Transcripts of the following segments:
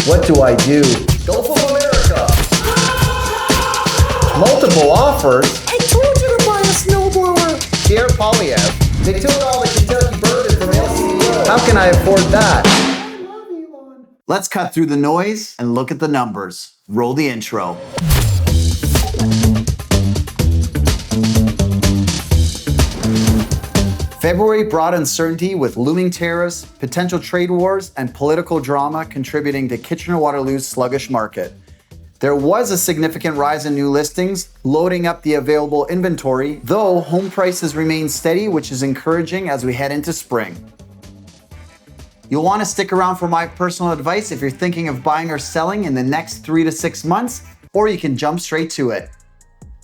What do I do? Gulf of America. Multiple offers. I told you to buy a snowblower. Pierre Polyev. They took all the Kentucky bourbon from LCO. How can I afford that? I love Elon. Let's cut through the noise and look at the numbers. Roll the intro. February brought uncertainty with looming tariffs, potential trade wars, and political drama contributing to Kitchener-Waterloo's sluggish market. There was a significant rise in new listings, loading up the available inventory, though home prices remain steady, which is encouraging as we head into spring. You'll want to stick around for my personal advice if you're thinking of buying or selling in the next 3 to 6 months, or you can jump straight to it.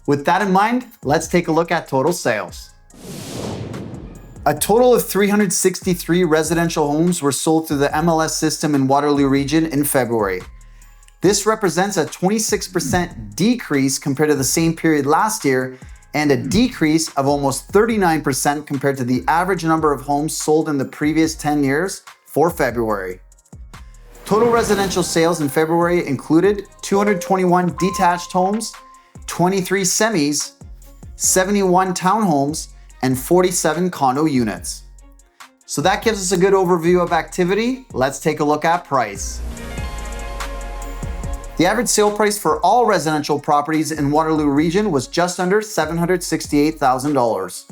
With that in mind, let's take a look at total sales. A total of 363 residential homes were sold through the MLS system in Waterloo region in February. This represents a 26% decrease compared to the same period last year and a decrease of almost 39% compared to the average number of homes sold in the previous 10 years for February. Total residential sales in February included 221 detached homes, 23 semis, 71 townhomes, and 47 condo units. So that gives us a good overview of activity. Let's take a look at price. The average sale price for all residential properties in Waterloo region was just under $768,000,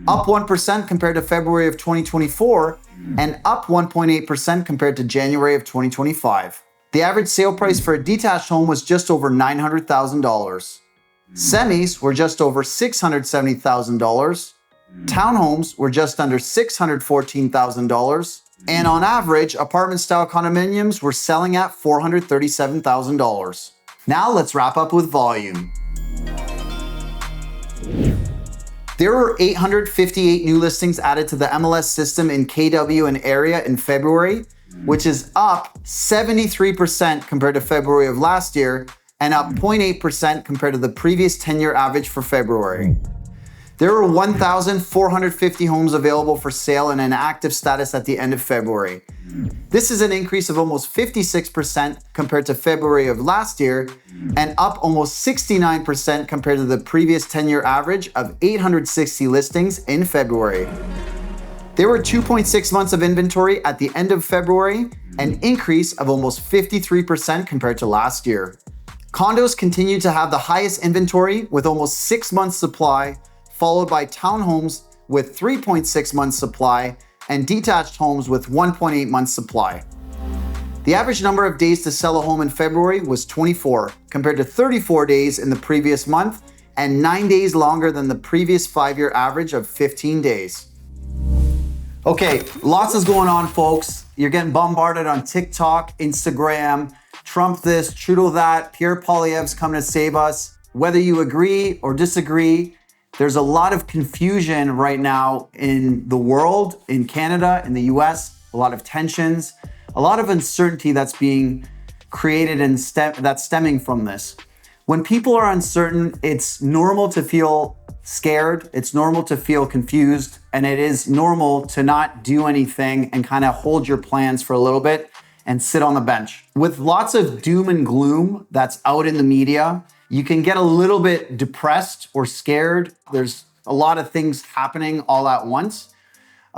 up 1% compared to February of 2024 and up 1.8% compared to January of 2025. The average sale price for a detached home was just over $900,000. Semis were just over $670,000. Townhomes were just under $614,000, and on average, apartment-style condominiums were selling at $437,000. Now let's wrap up with volume. There were 858 new listings added to the MLS system in KW and area in February, which is up 73% compared to February of last year and up 0.8% compared to the previous 10-year average for February. There were 1,450 homes available for sale in an active status at the end of February. This is an increase of almost 56% compared to February of last year and up almost 69% compared to the previous 10-year average of 860 listings in February. There were 2.6 months of inventory at the end of February, an increase of almost 53% compared to last year. Condos continue to have the highest inventory with almost 6 months supply, followed by townhomes with 3.6 months supply and detached homes with 1.8 months supply. The average number of days to sell a home in February was 24, compared to 34 days in the previous month and 9 days longer than the previous 5-year average of 15 days. Okay, lots is going on, folks. You're getting bombarded on TikTok, Instagram, Trump this, Trudeau that, Pierre Poilievre's coming to save us. Whether you agree or disagree, there's a lot of confusion right now in the world, in Canada, in the US, a lot of tensions, a lot of uncertainty that's being created and that's stemming from this. When people are uncertain, it's normal to feel scared, it's normal to feel confused, and it is normal to not do anything and kind of hold your plans for a little bit and sit on the bench. With lots of doom and gloom that's out in the media, you can get a little bit depressed or scared. There's a lot of things happening all at once,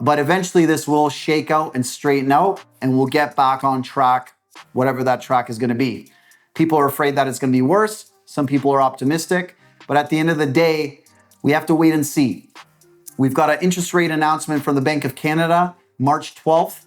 but eventually this will shake out and straighten out and we'll get back on track, whatever that track is going to be. People are afraid that it's going to be worse. Some people are optimistic, but at the end of the day, we have to wait and see. We've got an interest rate announcement from the Bank of Canada, March 12th.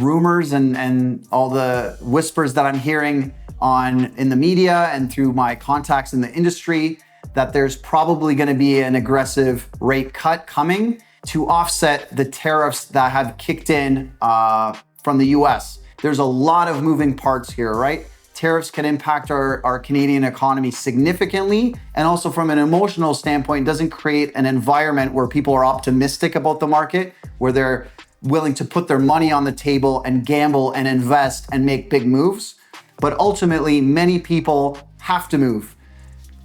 Rumors and all the whispers that I'm hearing in the media and through my contacts in the industry that there's probably going to be an aggressive rate cut coming to offset the tariffs that have kicked in from the US. There's a lot of moving parts here, right? Tariffs can impact our Canadian economy significantly, and also from an emotional standpoint, doesn't create an environment where people are optimistic about the market, where they're willing to put their money on the table and gamble and invest and make big moves. But ultimately, many people have to move.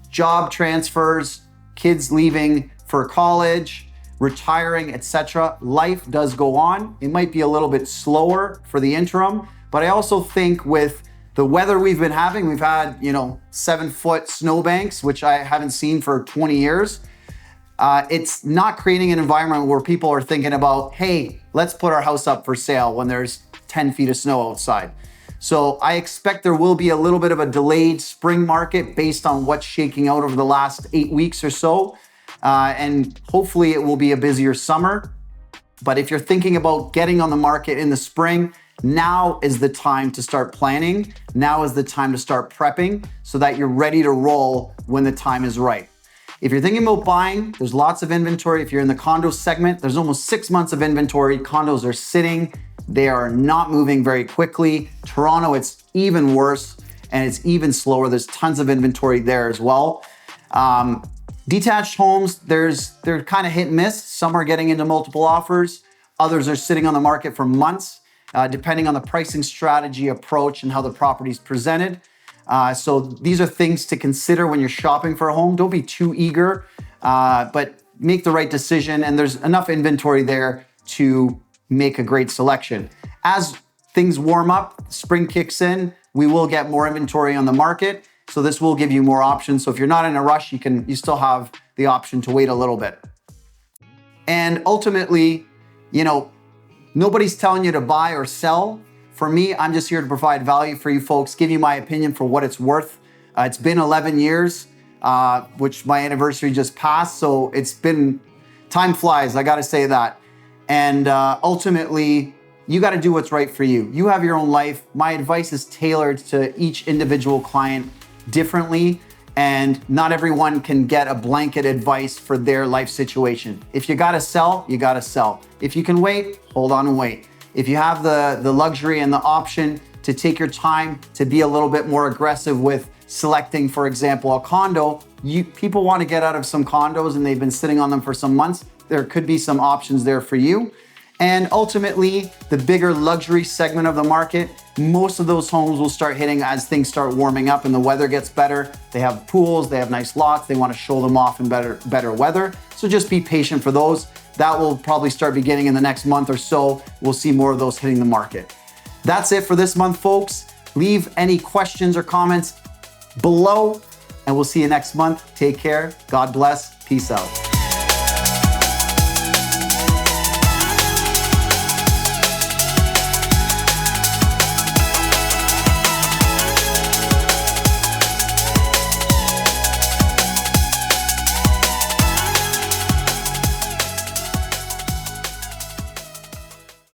Job transfers, kids leaving for college, retiring, etc. Life does go on. It might be a little bit slower for the interim, but I also think with the weather we've been having, we've had, 7-foot snowbanks, which I haven't seen for 20 years. It's not creating an environment where people are thinking about, hey, let's put our house up for sale when there's 10 feet of snow outside. So I expect there will be a little bit of a delayed spring market based on what's shaking out over the last 8 weeks or so. And hopefully it will be a busier summer. But if you're thinking about getting on the market in the spring, now is the time to start planning. Now is the time to start prepping so that you're ready to roll when the time is right. If you're thinking about buying, there's lots of inventory. If you're in the condo segment, there's almost 6 months of inventory. Condos are sitting. They are not moving very quickly. Toronto, it's even worse and it's even slower. There's tons of inventory there as well. Detached homes, they're kind of hit and miss. Some are getting into multiple offers. Others are sitting on the market for months, depending on the pricing strategy, approach, and how the property is presented. So these are things to consider when you're shopping for a home. Don't be too eager, but make the right decision. And there's enough inventory there to make a great selection. As things warm up, spring kicks in, we will get more inventory on the market. So this will give you more options. So if you're not in a rush, you still have the option to wait a little bit. And ultimately, nobody's telling you to buy or sell. For me, I'm just here to provide value for you folks, give you my opinion for what it's worth. It's been 11 years, which my anniversary just passed. So time flies, I gotta say that. And ultimately, you gotta do what's right for you. You have your own life. My advice is tailored to each individual client differently, and not everyone can get a blanket advice for their life situation. If you gotta sell, you gotta sell. If you can wait, hold on and wait. If you have the luxury and the option to take your time to be a little bit more aggressive with selecting, for example, a condo, people want to get out of some condos and they've been sitting on them for some months. There could be some options there for you. And ultimately, the bigger luxury segment of the market, most of those homes will start hitting as things start warming up and the weather gets better. They have pools, they have nice lots, they want to show them off in better weather. So just be patient for those. That will probably start beginning in the next month or so. We'll see more of those hitting the market. That's it for this month, folks. Leave any questions or comments below, and we'll see you next month. Take care. God bless. Peace out.